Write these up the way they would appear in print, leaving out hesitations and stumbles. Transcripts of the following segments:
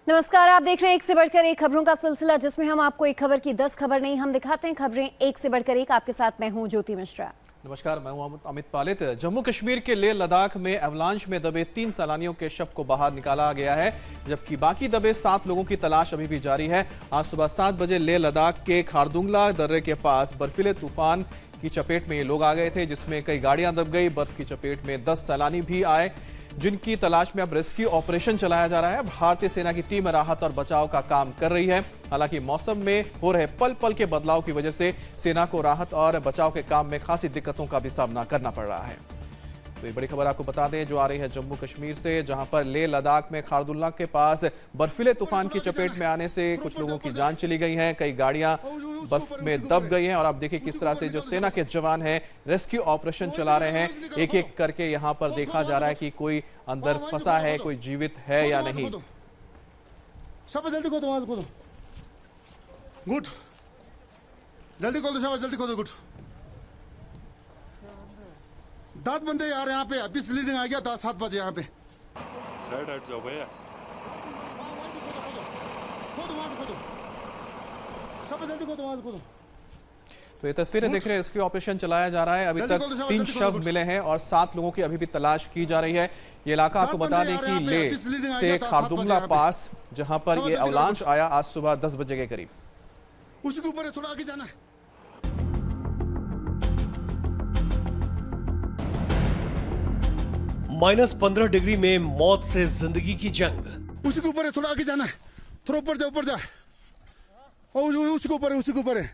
नमस्कार, आप देख रहे हैं एक से बढ़कर एक खबरों का सिलसिला, जिसमें हम आपको एक खबर की 10 खबर नहीं, हम दिखाते हैं खबरें एक से बढ़कर एक। आपके साथ मैं हूं ज्योति मिश्रा। नमस्कार, मैं हूं अमित पालित। जम्मू कश्मीर के लेह लद्दाख में एवलांच में दबे 3 सैलानियों के शव को बाहर निकाला गया है, जबकि बाकी दबे 7 लोगों की तलाश अभी भी जारी है। आज सुबह 7 बजे लेह लद्दाख के खारदुंगला दर्रे के पास बर्फीले तूफान की चपेट में ये लोग आ गए थे, जिसमें कई गाड़ियां दब गई। बर्फ की चपेट में 10 सैलानी भी आए, जिनकी तलाश में अब रेस्क्यू ऑपरेशन चलाया जा रहा है। भारतीय सेना की टीम राहत और बचाव का काम कर रही है। हालांकि मौसम में हो रहे पल पल के बदलाव की वजह से सेना को राहत और बचाव के काम में खासी दिक्कतों का भी सामना करना पड़ रहा है। तो ये बड़ी खबर आपको बता दें जो आ रही है जम्मू कश्मीर से, जहां पर लेह लद्दाख में खारदुल्ला के पास बर्फीले तूफान की चपेट में आने से कुछ लोगों की जान चली गई है, कई गाड़ियां बर्फ में दब गई हैं। और आप देखिए किस तरह से जो सेना के जवान हैं रेस्क्यू ऑपरेशन चला रहे हैं। एक एक करके यहां पर देखा जा रहा है कि कोई अंदर फंसा है, कोई जीवित है या नहीं। गुड, जल्दी खोल दो शाबाश, जल्दी खोल दो। गुड, 10 बंदे यार यहाँ पे अभी स्लीडिंग आ गया। 7 बजे यहाँ पे साइड हट जाओ भैया। खोदो वहां से, खोदो शाबाश, जल्दी खोदो वहां से, खोदो। तो ये तस्वीरें देख रहे हैं, रेस्क्यू ऑपरेशन चलाया जा रहा है। अभी तक 3 शव मिले हैं और 7 लोगों की अभी भी तलाश की जा रही है। ये इलाका आपको बता दें कि लेह से खारदुंगला पास, जहां पर ये अवलांच आया आज सुबह 10 बजे के करीब। उसी के ऊपर है, थोड़ा आगे जाना है। -15 डिग्री में मौत से जिंदगी की जंग। उसी के ऊपर है, थोड़ा आगे जाना है। थोड़ा ऊपर जा, ऊपर जा। उसी के ऊपर है, उसी के ऊपर है,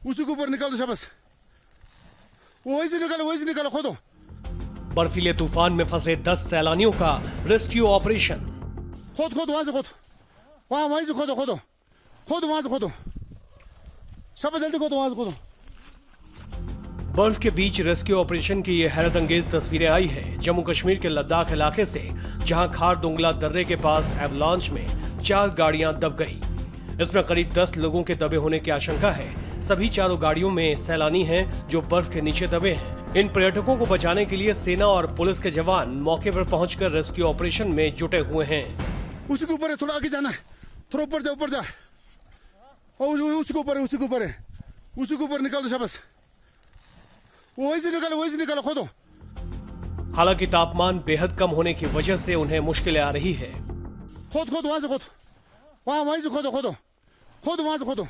उसी के ऊपर निकाल दो शाबाश। वहीं से निकालो, वहीं से निकालो, खोदो। बर्फीले तूफान में फंसे 10 सैलानियों का रेस्क्यू ऑपरेशन। खोद खोद वहां से खोद, वहीं से खोदो, खोदो खोदो, वहां से खोदो शाबाश, जल्दी खोदो, वहां से खोदो। बर्फ के बीच रेस्क्यू ऑपरेशन की ये हैरत अंगेज तस्वीरें आई है जम्मू कश्मीर के लद्दाख इलाके से, जहां खारदुंगला दर्रे के पास एवलांच में 4 गाड़ियां दब गई। इसमें करीब 10 लोगों के दबे होने की आशंका है। सभी 4 गाड़ियों में सैलानी हैं जो बर्फ के नीचे दबे हैं। इन पर्यटकों को बचाने के लिए सेना और पुलिस के जवान मौके पर पहुंचकर रेस्क्यू ऑपरेशन में जुटे हुए हैं। उसी के ऊपर है, थोड़ा आगे जाना है। थोड़ा ऊपर जा, ऊपर जा। उसी के ऊपर है, उसी के ऊपर है, उसी के ऊपर निकाल दो शाबाश। वहीं से निकालो, वहीं से निकालो, खोदो। हालांकि तापमान बेहद कम होने की वजह से उन्हें मुश्किलें आ रही है। खोद खोद वहां से खोद, वहीं से खोदो, खोदो खोदो, वहां से खोदो।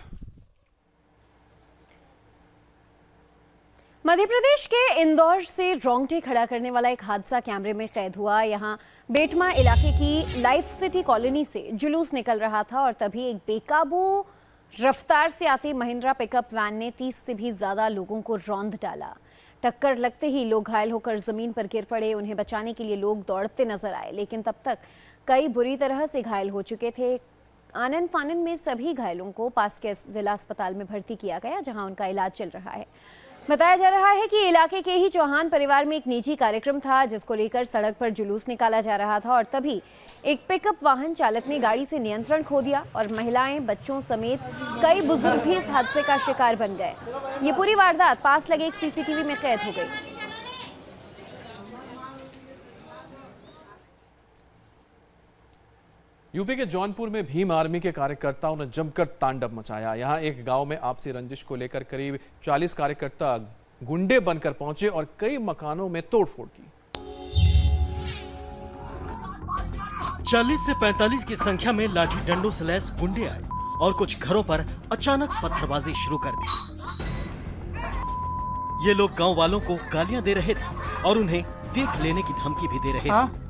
मध्य प्रदेश के इंदौर से रोंगटे खड़ा करने वाला एक हादसा कैमरे में कैद हुआ। यहाँ बेटमा इलाके की लाइफ सिटी कॉलोनी से जुलूस निकल रहा था और तभी एक बेकाबू रफ्तार से आती महिंद्रा पिकअप वैन ने 30 से भी ज्यादा लोगों को रौंद डाला। टक्कर लगते ही लोग घायल होकर जमीन पर गिर पड़े। उन्हें बचाने के लिए लोग दौड़ते नजर आए, लेकिन तब तक कई बुरी तरह से घायल हो चुके थे। आनन फानन में सभी घायलों को पास के जिला अस्पताल में भर्ती किया गया, जहां उनका इलाज चल रहा है। बताया जा रहा है कि इलाके के ही चौहान परिवार में एक निजी कार्यक्रम था, जिसको लेकर सड़क पर जुलूस निकाला जा रहा था और तभी एक पिकअप वाहन चालक ने गाड़ी से नियंत्रण खो दिया और महिलाएं, बच्चों समेत कई बुजुर्ग भी इस हादसे का शिकार बन गए। ये पूरी वारदात पास लगे एक सीसीटीवी में कैद हो गई। यूपी के जौनपुर में भीम आर्मी के कार्यकर्ताओं ने जमकर तांडव मचाया। यहां एक गांव में आपसी रंजिश को लेकर करीब 40 कार्यकर्ता गुंडे बनकर पहुंचे और कई मकानों में तोड़फोड़ की। 40 से 45 की संख्या में लाठी डंडों से लैस गुंडे आए और कुछ घरों पर अचानक पत्थरबाजी शुरू कर दी। ये लोग गांव वालों को गालियां दे रहे थे और उन्हें देख लेने की धमकी भी दे रहे थे।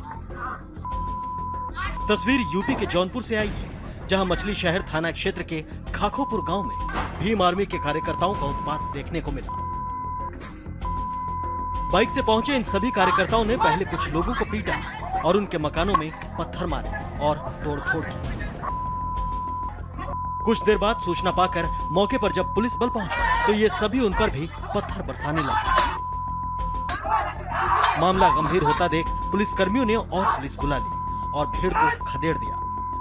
तस्वीर यूपी के जौनपुर से आई है, जहां मछली शहर थाना क्षेत्र के खाखोपुर गांव में भीम आर्मी के कार्यकर्ताओं का उत्पात देखने को मिला। बाइक से पहुंचे इन सभी कार्यकर्ताओं ने पहले कुछ लोगों को पीटा और उनके मकानों में पत्थर मारे और तोड़फोड़ की। कुछ देर बाद सूचना पाकर मौके पर जब पुलिस बल पहुंचा तो ये सभी उन पर भी पत्थर बरसाने लगे। मामला गंभीर होता देख पुलिस कर्मियों ने और पुलिस बुला ली और भीड़ को खदेड़ दिया,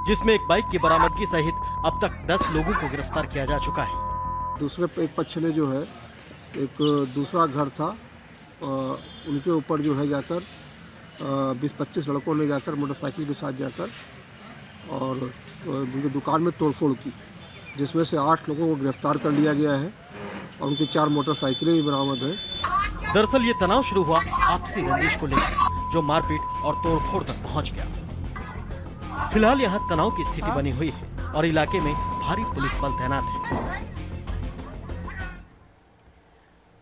जिसमें एक बाइक की बरामदगी सहित अब तक 10 लोगों को गिरफ्तार किया जा चुका है। दूसरे एक पछले जो है एक दूसरा घर था, उनके ऊपर जो है जाकर 20-25 लड़कों ने जाकर मोटरसाइकिल के साथ जाकर और उनकी दुकान में तोड़फोड़ की, जिसमें से 8 लोगों को गिरफ्तार कर लिया गया है और उनकी 4 मोटरसाइकिलें भी बरामद है। दरअसल ये तनाव शुरू हुआ आपसी रंजिश को लेकर, जो मारपीट और तोड़फोड़ तक पहुंच गया। फिलहाल यहाँ तनाव की स्थिति बनी हुई है और इलाके में भारी पुलिस बल तैनात है।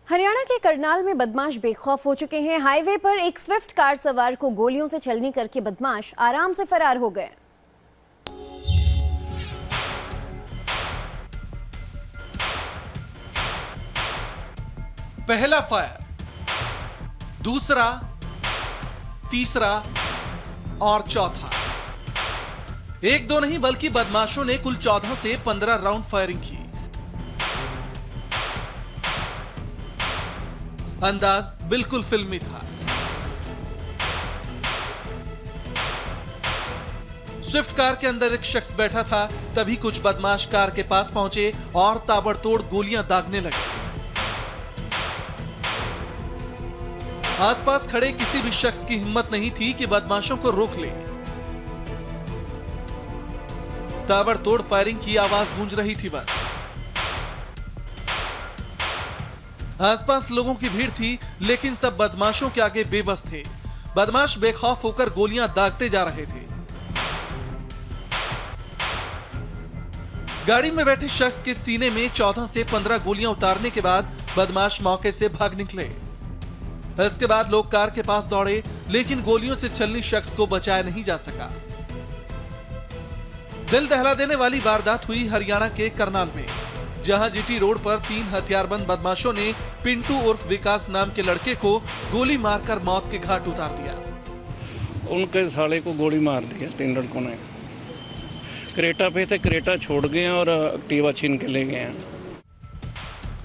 हरियाणा के करनाल में बदमाश बेखौफ हो चुके हैं। हाईवे पर एक स्विफ्ट कार सवार को गोलियों से छलनी करके बदमाश आराम से फरार हो गए। पहला फायर, दूसरा, तीसरा और चौथा। एक दो नहीं बल्कि बदमाशों ने कुल 14 से 15 राउंड फायरिंग की। अंदाज बिल्कुल फिल्मी था। स्विफ्ट कार के अंदर एक शख्स बैठा था, तभी कुछ बदमाश कार के पास पहुंचे और ताबड़तोड़ गोलियां दागने लगे। आसपास खड़े किसी भी शख्स की हिम्मत नहीं थी कि बदमाशों को रोक ले। ताबड़तोड़ फायरिंग की आवाज गूंज रही थी बस। आसपास लोगों की भीड़ थी, लेकिन सब बदमाशों के आगे बेबस थे। बदमाश बेखौफ होकर गोलियां दागते जा रहे थे। गाड़ी में बैठे शख्स के सीने में 14 से 15 गोलियां उतारने के बाद बदमाश मौके से भाग निकले। इसके बाद लोग कार के पास दौड़े, लेकिन गोलियों से छलनी शख्स को बचाया नहीं जा सका। दिल दहला देने वाली वारदात हुई हरियाणा के करनाल में, जहां जीटी रोड पर 3 हथियारबंद बदमाशों ने पिंटू उर्फ विकास नाम के लड़के को गोली मारकर मौत के घाट उतार दिया। उनके साले को गोली मार दिया 3 लड़कों ने। क्रेटा पे थे, क्रेटा छोड़ गए और एक्टिवा छीन के ले गए हैं।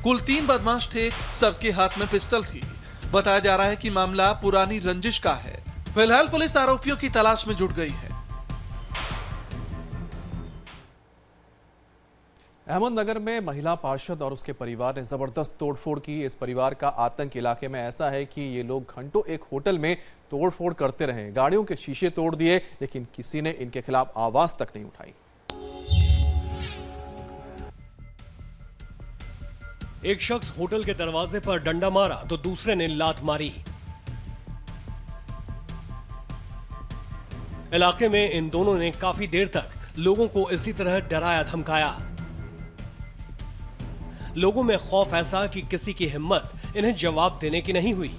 कुल 3 बदमाश थे, सबके हाथ में पिस्टल थी। बताया जा रहा है कि मामला पुरानी रंजिश का है। फिलहाल पुलिस आरोपियों की तलाश में जुट गई है। अहमदनगर में महिला पार्षद और उसके परिवार ने जबरदस्त तोड़फोड़ की। इस परिवार का आतंक इलाके में ऐसा है कि ये लोग घंटों एक होटल में तोड़फोड़ करते रहे, गाड़ियों के शीशे तोड़ दिए, लेकिन किसी ने इनके खिलाफ आवाज तक नहीं उठाई। एक शख्स होटल के दरवाजे पर डंडा मारा तो दूसरे ने लात मारी। इलाके में इन दोनों ने काफी देर तक लोगों को इसी तरह डराया धमकाया। लोगों में खौफ ऐसा कि किसी की हिम्मत इन्हें जवाब देने की नहीं हुई।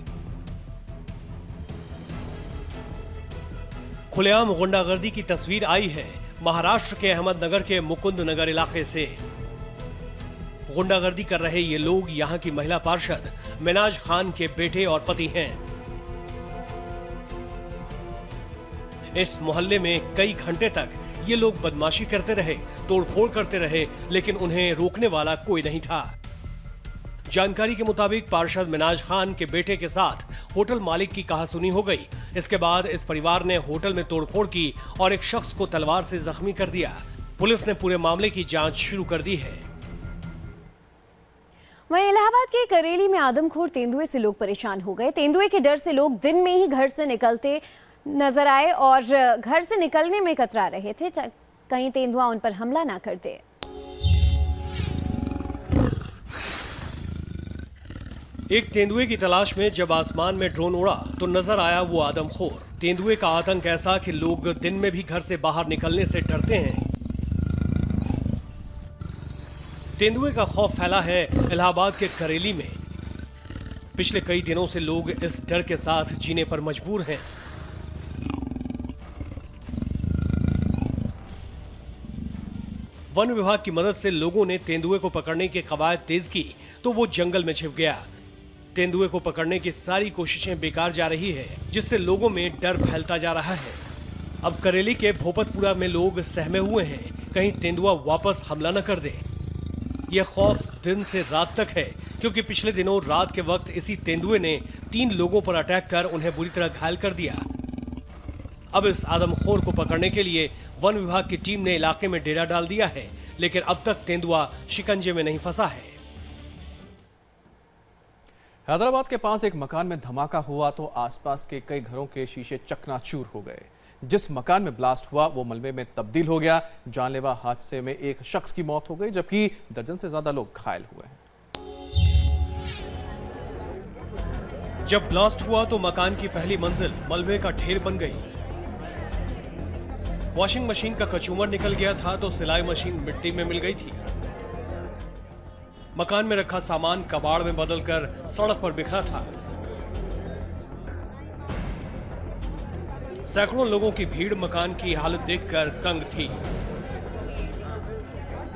खुलेआम गुंडागर्दी की तस्वीर आई है महाराष्ट्र के अहमदनगर के मुकुंद नगर इलाके से। गुंडागर्दी कर रहे ये लोग यहां की महिला पार्षद मिनाज खान के बेटे और पति हैं। इस मोहल्ले में कई घंटे तक ये लोग बदमाशी करते रहे, तोड़फोड़ करते रहे, लेकिन उन्हें रोकने वाला कोई नहीं था। जानकारी के मुताबिक पार्षद मिनाज खान के बेटे के साथ होटल मालिक की कहासुनी हो गई। इसके बाद इस परिवार ने होटल में तोड़फोड़ की और एक शख्स को तलवार से जख्मी कर दिया। पुलिस ने पूरे मामले की जांच शुरू कर दी है। वहीं इलाहाबाद के करेली में आदमखोर तेंदुए से लोग परेशान हो गए। तेंदुए के डर से लोग दिन में ही घर से निकलते नजर आए और घर से निकलने में कतरा रहे थे, कहीं तेंदुआ उन पर हमला ना कर दे। एक तेंदुए की तलाश में जब आसमान में ड्रोन उड़ा तो नजर आया वो आदमखोर। तेंदुए का आतंक ऐसा कि लोग दिन में भी घर से बाहर निकलने से डरते हैं। तेंदुए का खौफ फैला है इलाहाबाद के करेली में। पिछले कई दिनों से लोग इस डर के साथ जीने पर मजबूर हैं। वन विभाग की मदद से लोगों ने तेंदुए को पकड़ने की कवायद तेज की तो वो जंगल में छिप गया। तेंदुए को पकड़ने की सारी कोशिशें बेकार जा रही है, जिससे लोगों में डर फैलता जा रहा है। अब करेली के भोपतपुरा में लोग सहमे हुए हैं, कहीं तेंदुआ वापस हमला न कर दे। यह खौफ दिन से रात तक है, क्योंकि पिछले दिनों रात के वक्त इसी तेंदुए ने 3 लोगों पर अटैक कर उन्हें बुरी तरह घायल कर दिया। अब इस आदमखोर को पकड़ने के लिए वन विभाग की टीम ने इलाके में डेरा डाल दिया है, लेकिन अब तक तेंदुआ शिकंजे में नहीं फंसा है। हैदराबाद के पास एक मकान में धमाका हुआ तो आसपास के कई घरों के शीशे चकनाचूर हो गए। जिस मकान में ब्लास्ट हुआ वो मलबे में तब्दील हो गया। जानलेवा हादसे में एक शख्स की मौत हो गई जबकि दर्जन से ज्यादा लोग घायल हुए हैं। जब ब्लास्ट हुआ तो मकान की पहली मंजिल मलबे का ढेर बन गई। वॉशिंग मशीन का कचूमर निकल गया था तो सिलाई मशीन मिट्टी में मिल गई थी। मकान में रखा सामान कबाड़ में बदलकर सड़क पर बिखरा था। सैकड़ों लोगों की भीड़ मकान की हालत देखकर तंग थी।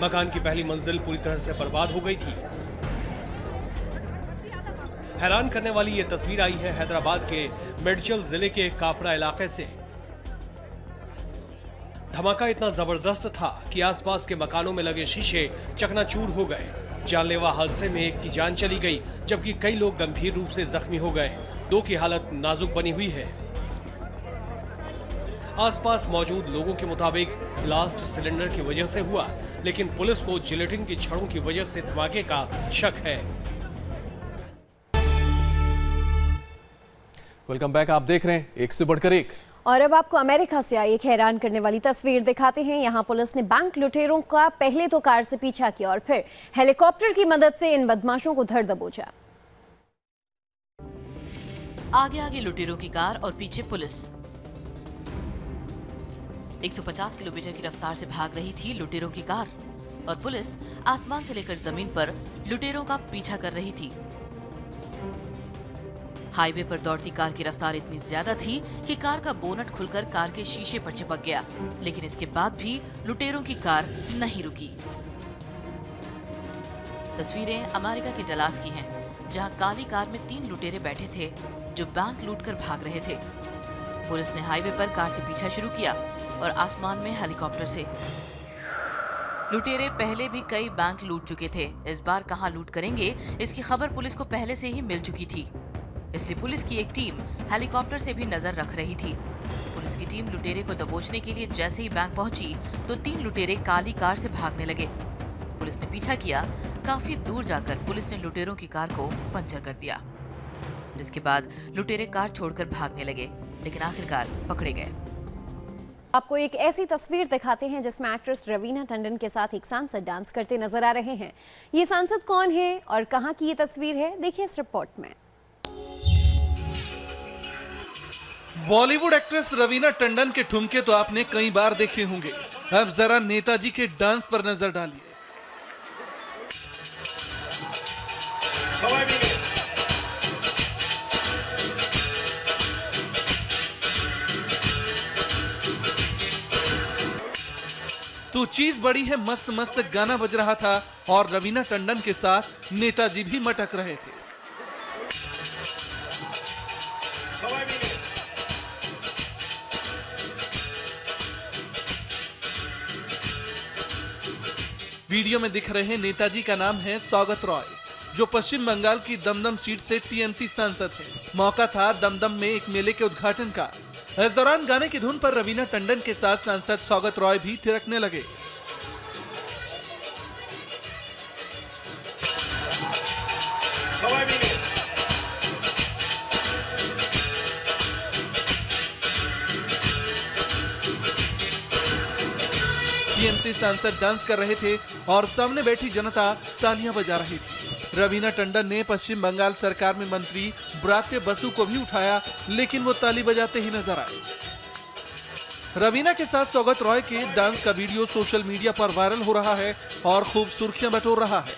मकान की पहली मंजिल पूरी तरह से बर्बाद हो गई थी। हैरान करने वाली यह तस्वीर आई है हैदराबाद के मेडचल जिले के कापरा इलाके से। धमाका इतना जबरदस्त था कि आसपास के मकानों में लगे शीशे चकनाचूर हो गए। जानलेवा हादसे में एक की जान चली गई जबकि कई लोग गंभीर रूप से जख्मी हो गए। 2 की हालत नाजुक बनी हुई है। आसपास मौजूद लोगों के मुताबिक ब्लास्ट सिलेंडर की वजह से हुआ, लेकिन पुलिस को जिलेटिन की छड़ों की वजह से धमाके का शक है। वेलकम बैक, आप देख रहे हैं एक से बढ़कर एक। और अब आपको अमेरिका से आई एक हैरान करने वाली तस्वीर दिखाते हैं। यहाँ पुलिस ने बैंक लुटेरों का पहले तो कार से पीछा किया और फिर हेलीकॉप्टर की मदद से इन बदमाशों को धर दबोचा। आगे आगे लुटेरों की कार और पीछे पुलिस। 150 किलोमीटर की रफ्तार से भाग रही थी लुटेरों की कार और पुलिस आसमान से लेकर जमीन पर लुटेरों का पीछा कर रही थी। हाईवे पर दौड़ती कार की रफ्तार इतनी ज्यादा थी कि कार का बोनट खुलकर कार के शीशे पर चिपक गया, लेकिन इसके बाद भी लुटेरों की कार नहीं रुकी। तस्वीरें अमेरिका की डलास की हैं, जहां काली कार में 3 लुटेरे बैठे थे जो बैंक लूटकर भाग रहे थे। पुलिस ने हाईवे पर कार से पीछा शुरू किया और आसमान में हेलीकॉप्टर से। लुटेरे पहले भी कई बैंक लूट चुके थे। इस बार कहां लूट करेंगे इसकी खबर पुलिस को पहले से ही मिल चुकी थी, इसलिए पुलिस की एक टीम हेलीकॉप्टर से भी नजर रख रही थी। पुलिस की टीम लुटेरे को दबोचने के लिए जैसे ही बैंक पहुंची तो 3 लुटेरे काली कार से भागने लगे। पुलिस ने पीछा किया। काफी दूर जाकर पुलिस ने लुटेरों की कार को पंचर कर दिया, जिसके बाद लुटेरे कार छोड़कर भागने लगे, लेकिन आखिरकार पकड़े गए। आपको एक ऐसी तस्वीर दिखाते हैं जिसमें एक्ट्रेस रवीना टंडन के साथ एक सांसद डांस करते नजर आ रहे हैं। ये सांसद कौन है और कहां की ये तस्वीर है, देखिए इस रिपोर्ट में। बॉलीवुड एक्ट्रेस रवीना टंडन के ठुमके तो आपने कई बार देखे होंगे। अब जरा नेताजी के डांस पर नजर डालिए। तो चीज बड़ी है, मस्त मस्त गाना बज रहा था और रवीना टंडन के साथ नेताजी भी मटक रहे थे। वीडियो में दिख रहे नेताजी का नाम है सौगत रॉय, जो पश्चिम बंगाल की दमदम सीट से टीएमसी सांसद हैं। मौका था दमदम में एक मेले के उद्घाटन का। इस दौरान गाने की धुन पर रवीना टंडन के साथ सांसद सौगत रॉय भी थिरकने लगे। टीएमसी सांसद डांस कर रहे थे और सामने बैठी जनता तालियां बजा रही थी। रवीना टंडन ने पश्चिम बंगाल सरकार में मंत्री ब्रात्य बसु को भी उठाया, लेकिन वो ताली बजाते ही नजर आए। रवीना के साथ सौगत रॉय के डांस का वीडियो सोशल मीडिया पर वायरल हो रहा है और खूब सुर्खियां बटोर रहा है।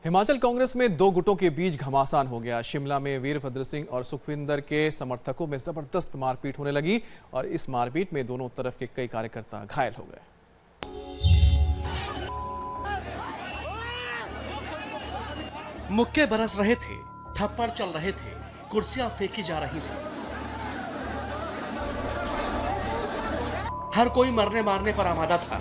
हिमाचल कांग्रेस में 2 गुटों के बीच घमासान हो गया। शिमला में वीरभद्र सिंह और सुखविंदर के समर्थकों में जबरदस्त मारपीट होने लगी और इस मारपीट में दोनों तरफ के कई कार्यकर्ता घायल हो गए। मुक्के बरस रहे थे, थप्पड़ चल रहे थे, कुर्सियां फेंकी जा रही थी। हर कोई मरने मारने पर आमादा था।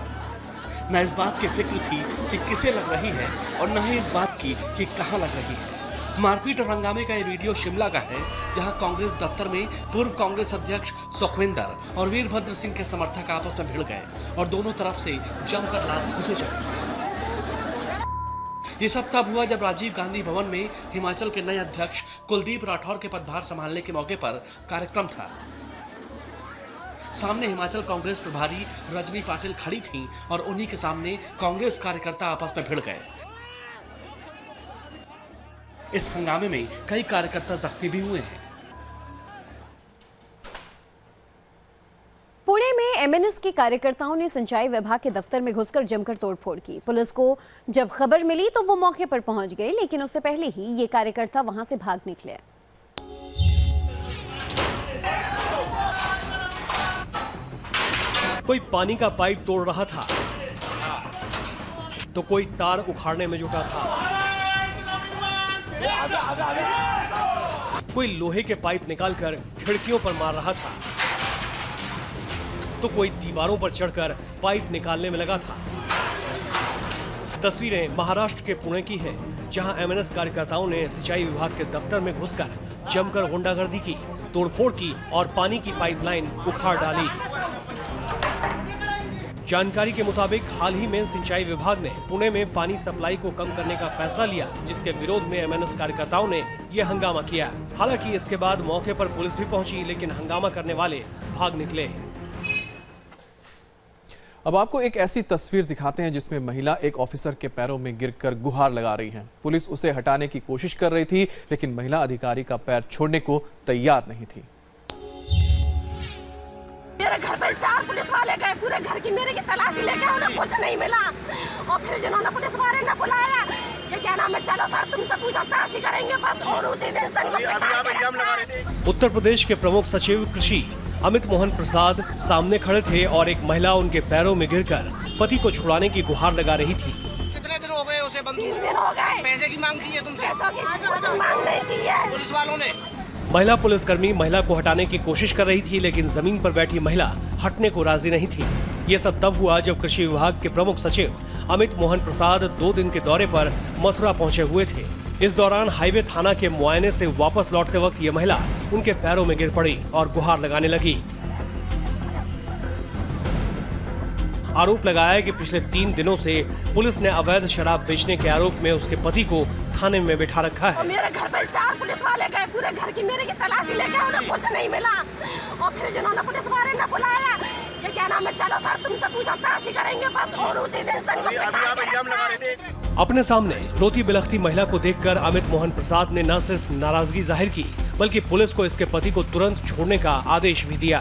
न इस बात की फिक्र थी कि किसे लग रही है और न ही इस बात की कि कहां लग रही है। मारपीट और हंगामे का ये वीडियो शिमला का है, जहां कांग्रेस दफ्तर में पूर्व कांग्रेस अध्यक्ष सुखविंदर और वीरभद्र सिंह के समर्थक आपस में भिड़ गए और दोनों तरफ से जमकर लात घुसे चले। ये सब तब हुआ जब राजीव गांधी भवन में हिमाचल के नए अध्यक्ष कुलदीप राठौर के पदभार संभालने के मौके पर कार्यक्रम था। सामने हिमाचल कांग्रेस प्रभारी रजनी पाटिल खड़ी थीं और उन्हीं के सामने कांग्रेस कार्यकर्ता आपस में भिड़ गए। इस हंगामे में कई कार्यकर्ता जख्मी भी हुए हैं। पुणे में एमएनएस के कार्यकर्ताओं ने सिंचाई विभाग के दफ्तर में घुसकर जमकर तोड़फोड़ की। पुलिस को जब खबर मिली तो वो मौके पर पहुंच गई, लेकिन उससे पहले ही ये कार्यकर्ता वहां से भाग निकले। कोई पानी का पाइप तोड़ रहा था तो कोई तार उखाड़ने में जुटा था, कोई लोहे के पाइप निकालकर खिड़कियों पर मार रहा था तो कोई दीवारों पर चढ़कर पाइप निकालने में लगा था। तस्वीरें महाराष्ट्र के पुणे की है, जहां एमएनएस कार्यकर्ताओं ने सिंचाई विभाग के दफ्तर में घुसकर जमकर गुंडागर्दी की, तोड़फोड़ की और पानी की पाइपलाइन उखाड़ डाली। जानकारी के मुताबिक हाल ही में सिंचाई विभाग ने पुणे में पानी सप्लाई को कम करने का फैसला लिया, जिसके विरोध में एमएनएस कार्यकर्ताओं ने यह हंगामा किया। हालांकि इसके बाद मौके पर पुलिस भी पहुंची, लेकिन हंगामा करने वाले भाग निकले। अब आपको एक ऐसी तस्वीर दिखाते हैं जिसमें महिला एक ऑफिसर के पैरों में गिरकर गुहार लगा रही है। पुलिस उसे हटाने की कोशिश कर रही थी, लेकिन महिला अधिकारी का पैर छोड़ने को तैयार नहीं थी। मेरे घर पे 4 पुलिस वाले गए, पूरे घर की मेरे की तलाशी लेके, उन्हें कुछ नहीं मिला। और फिर जिन्होंने पुलिस वाले ने बुलाया कि क्या नाम है, चलो सर तुमसे पूछताछ करेंगे बस, और उसी दिन उत्तर प्रदेश के प्रमुख सचिव कृषि अमित मोहन प्रसाद सामने खड़े थे और एक महिला उनके पैरों में गिरकर पति को छुड़ाने की गुहार लगा रही थी। कितने दिन हो गए उसे बंदी? 3 दिन हो गए। पैसे की मांग की है तुमसे? कुछ मांग नहीं की है पुलिस वालों ने। महिला पुलिसकर्मी महिला को हटाने की कोशिश कर रही थी, लेकिन जमीन पर बैठी महिला हटने को राजी नहीं थी। ये सब तब हुआ जब कृषि विभाग के प्रमुख सचिव अमित मोहन प्रसाद 2 दिन के दौरे पर मथुरा पहुंचे हुए थे। इस दौरान हाईवे थाना के मुआयने से वापस लौटते वक्त ये महिला उनके पैरों में गिर पड़ी और गुहार लगाने लगी। आरोप लगाया कि पिछले 3 दिनों से पुलिस ने अवैध शराब बेचने के आरोप में उसके पति को थाने में बिठा रखा है। मेरे घर पे 4 पुलिस वाले गए, पूरे घर की मेरे की तलाशी लेके, उन्हें कुछ नहीं मिला। और फिर जिन्होंने पुलिस वाले ने बुलाया कि क्या नाम है, चलो सर तुमसे पूछताछ करेंगे बस, और उसी दिन अपने सामने रोती बिलखती महिला को देखकर अमित मोहन प्रसाद ने न सिर्फ नाराजगी जाहिर की, बल्कि पुलिस को इसके पति को तुरंत छोड़ने का आदेश भी दिया।